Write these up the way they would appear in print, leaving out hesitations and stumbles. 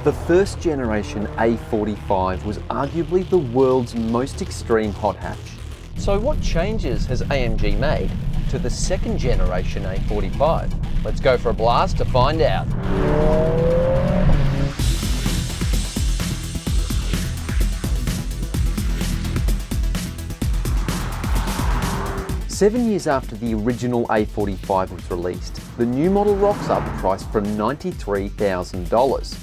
The first generation A45 was arguably the world's most extreme hot hatch. So what changes has AMG made to the second generation A45? Let's go for a blast to find out. Seven years after the original A45 was released, the new model rocks up priced from $93,000.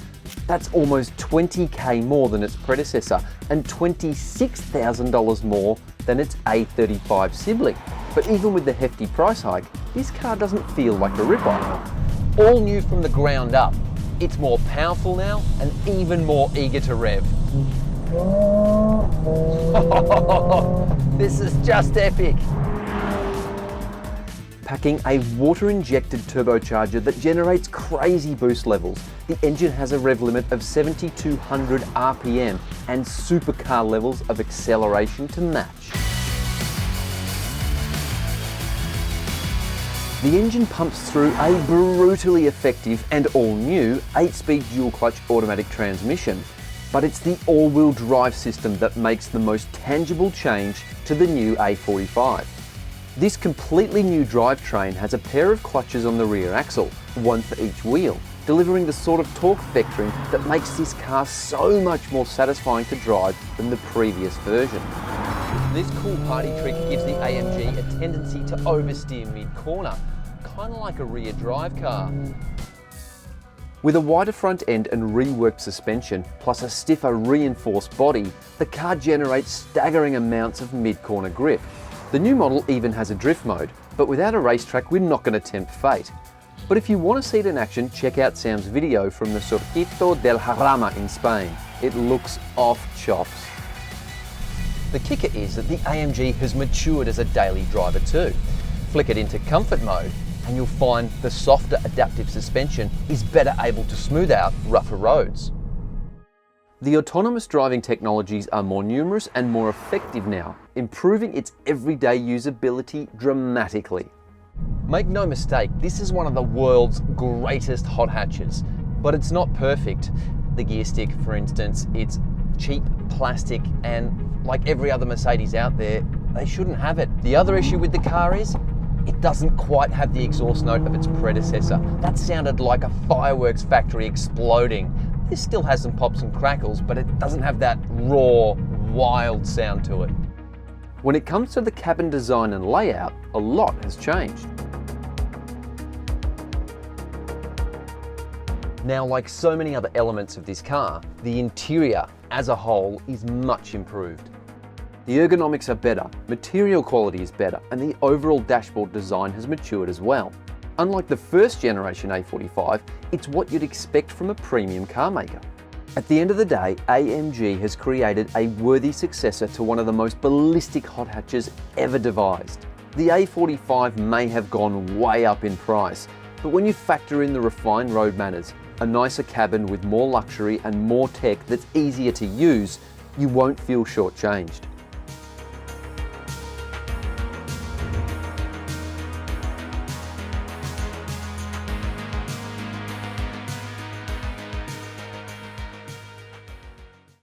That's almost $20,000 more than its predecessor and $26,000 more than its A35 sibling. But even with the hefty price hike, this car doesn't feel like a rip-off. All new from the ground up. It's more powerful now and even more eager to rev. This is just epic. Packing a water-injected turbocharger that generates crazy boost levels. The engine has a rev limit of 7,200 RPM and supercar levels of acceleration to match. The engine pumps through a brutally effective and all-new 8-speed dual-clutch automatic transmission, but it's the all-wheel drive system that makes the most tangible change to the new A45. This completely new drivetrain has a pair of clutches on the rear axle, one for each wheel, delivering the sort of torque vectoring that makes this car so much more satisfying to drive than the previous version. This cool party trick gives the AMG a tendency to oversteer mid-corner, kind of like a rear drive car. With a wider front end and reworked suspension, plus a stiffer reinforced body, the car generates staggering amounts of mid-corner grip. The new model even has a drift mode, but without a racetrack we're not going to tempt fate. But if you want to see it in action, check out Sam's video from the Circuito del Jarama in Spain. It looks off chops. The kicker is that the AMG has matured as a daily driver too. Flick it into comfort mode and you'll find the softer adaptive suspension is better able to smooth out rougher roads. The autonomous driving technologies are more numerous and more effective now, improving its everyday usability dramatically. Make no mistake, this is one of the world's greatest hot hatches, but it's not perfect. The gear stick, for instance, it's cheap plastic and like every other Mercedes out there, they shouldn't have it. The other issue with the car is it doesn't quite have the exhaust note of its predecessor. That sounded like a fireworks factory exploding. This still has some pops and crackles, but it doesn't have that raw, wild sound to it. When it comes to the cabin design and layout, a lot has changed. Now, like so many other elements of this car, the interior as a whole is much improved. The ergonomics are better, material quality is better, and the overall dashboard design has matured as well. Unlike the first generation A45, it's what you'd expect from a premium car maker. At the end of the day, AMG has created a worthy successor to one of the most ballistic hot hatches ever devised. The A45 may have gone way up in price, but when you factor in the refined road manners, a nicer cabin with more luxury and more tech that's easier to use, you won't feel shortchanged.